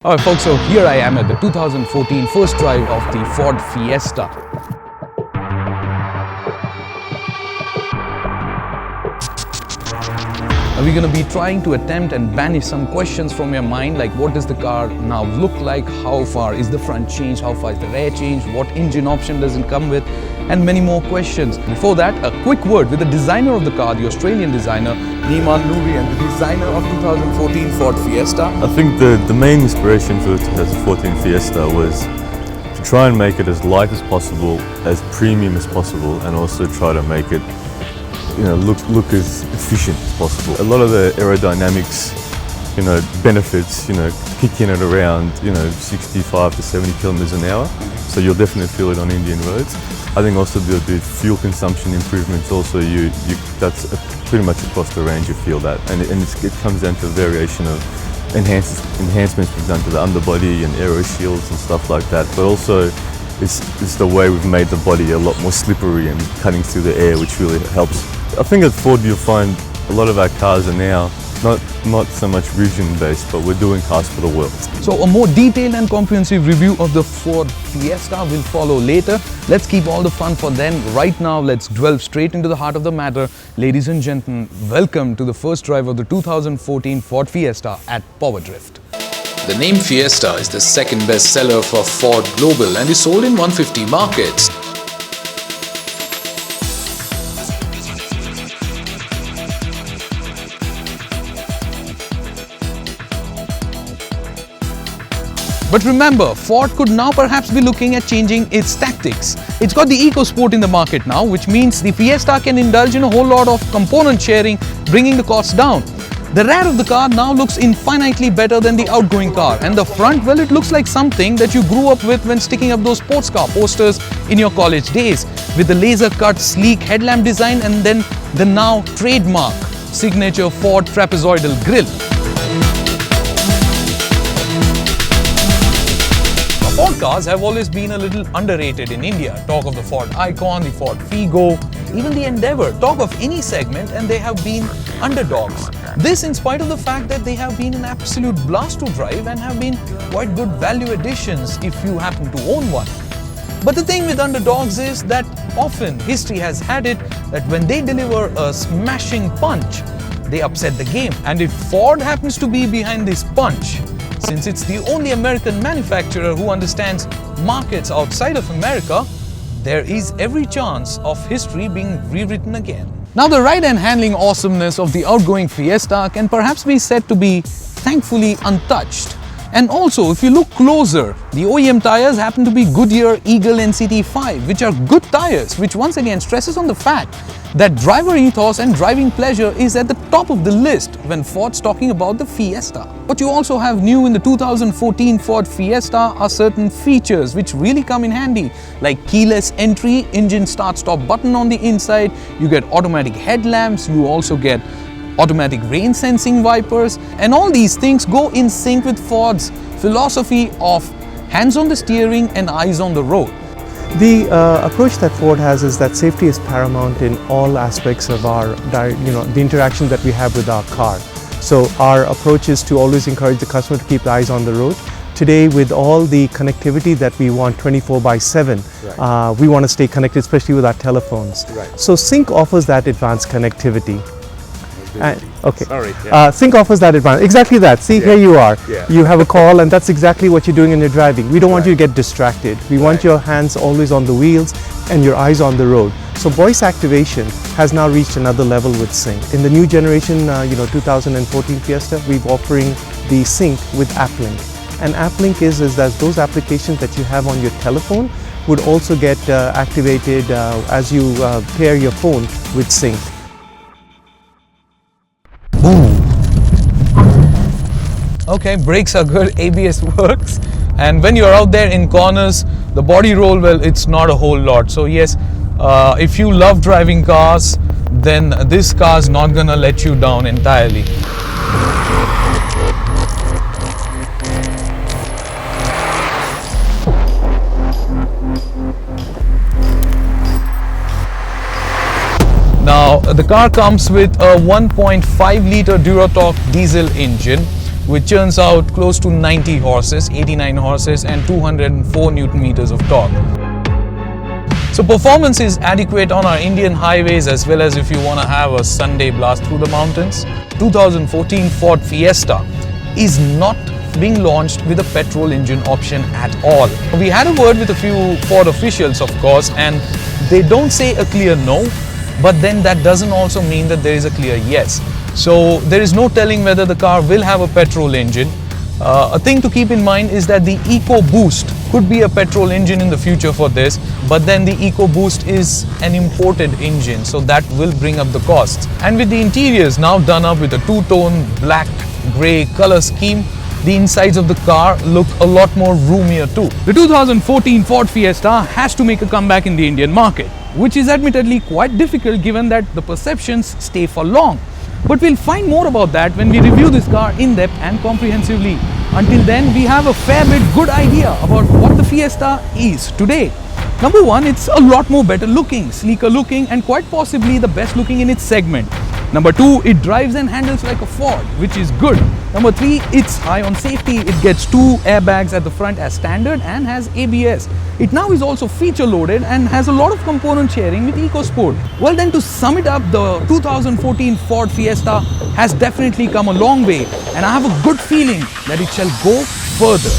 Alright folks, so here I am at the 2014 first drive of the Ford Fiesta. We're going to be trying to attempt and banish some questions from your mind, like what does the car now look like, how far is the front change, how far is the rear change, what engine option does it come with, and many more questions. Before that, a quick word with the designer of the car, the Australian designer, Neeman Nouri, and the designer of 2014 Ford Fiesta. I think the main inspiration for the 2014 Fiesta was to try and make it as light as possible, as premium as possible, and also try to make it look as efficient as possible. A lot of the aerodynamics, benefits, kick in at around, 65 to 70 kilometers an hour. So you'll definitely feel it on Indian roads. I think also the fuel consumption improvements also, that's pretty much across the range you feel that. And it comes down to a variation of enhancements we've done to the underbody and aero shields and stuff like that. But also, it's the way we've made the body a lot more slippery and cutting through the air, which really helps. I think at Ford you'll find a lot of our cars are now not so much region based, but we're doing cars for the world. So a more detailed and comprehensive review of the Ford Fiesta will follow later. Let's keep all the fun for then. Right now, let's delve straight into the heart of the matter. Ladies and gentlemen, welcome to the first drive of the 2014 Ford Fiesta at PowerDrift. The name Fiesta is the second best seller for Ford Global and is sold in 150 markets. But remember, Ford could now perhaps be looking at changing its tactics. It's got the EcoSport in the market now, which means the Fiesta can indulge in a whole lot of component sharing, bringing the cost down. The rear of the car now looks infinitely better than the outgoing car, and the front, well, it looks like something that you grew up with when sticking up those sports car posters in your college days, with the laser-cut, sleek headlamp design and then the now trademark signature Ford trapezoidal grille. Ford cars have always been a little underrated in India. Talk of the Ford Icon, the Ford Figo, even the Endeavour. Talk of any segment and they have been underdogs. This in spite of the fact that they have been an absolute blast to drive and have been quite good value additions if you happen to own one. But the thing with underdogs is that often history has had it that when they deliver a smashing punch, they upset the game. And if Ford happens to be behind this punch, since it's the only American manufacturer who understands markets outside of America, there is every chance of history being rewritten again. Now, the ride and handling awesomeness of the outgoing Fiesta can perhaps be said to be thankfully untouched. And also, if you look closer, the OEM tires happen to be Goodyear Eagle NCT5, which are good tires, which once again stresses on the fact that driver ethos and driving pleasure is at the top of the list when Ford's talking about the Fiesta. What you also have new in the 2014 Ford Fiesta are certain features which really come in handy, like keyless entry, engine start-stop button on the inside, you get automatic headlamps, you also get automatic rain sensing wipers, and all these things go in sync with Ford's philosophy of hands on the steering and eyes on the road. The approach that Ford has is that safety is paramount in all aspects of our, the interaction that we have with our car. So our approach is to always encourage the customer to keep the eyes on the road. Today, with all the connectivity that we want 24/7, right, we want to stay connected, especially with our telephones. Right. So Sync offers that advanced connectivity. Okay. Sorry. Yeah. Sync offers that advantage. Exactly that. See, yeah, here you are. Yeah. You have a call, and that's exactly what you're doing when you're driving. We don't want you to get distracted. We want your hands always on the wheels and your eyes on the road. So voice activation has now reached another level with Sync. In the new generation, 2014 Fiesta, we're offering the Sync with AppLink. And AppLink is that those applications that you have on your telephone would also get activated as you pair your phone with Sync. Okay, brakes are good, ABS works, and when you're out there in corners, the body roll, well, it's not a whole lot. So yes, if you love driving cars, then this car's not gonna let you down entirely. Now, the car comes with a 1.5 litre Duratorq diesel engine which churns out close to 90 horses, 89 horses and 204 Newton meters of torque. So performance is adequate on our Indian highways as well as if you want to have a Sunday blast through the mountains. 2014 Ford Fiesta is not being launched with a petrol engine option at all. We had a word with a few Ford officials, of course, and they don't say a clear no, but then that doesn't also mean that there is a clear yes. So there is no telling whether the car will have a petrol engine. A thing to keep in mind is that the EcoBoost could be a petrol engine in the future for this, but then the EcoBoost is an imported engine, so that will bring up the costs. And with the interiors now done up with a two-tone black grey color scheme, the insides of the car look a lot more roomier too. The 2014 Ford Fiesta has to make a comeback in the Indian market, which is admittedly quite difficult given that the perceptions stay for long. But we'll find more about that when we review this car in depth and comprehensively. Until then, we have a fair bit good idea about what the Fiesta is today. Number one, it's a lot more better looking, sleeker looking and quite possibly the best looking in its segment. Number two, it drives and handles like a Ford, which is good. Number three, it's high on safety. It gets 2 airbags at the front as standard and has ABS. It now is also feature loaded and has a lot of component sharing with EcoSport. Well then, to sum it up, the 2014 Ford Fiesta has definitely come a long way and I have a good feeling that it shall go further.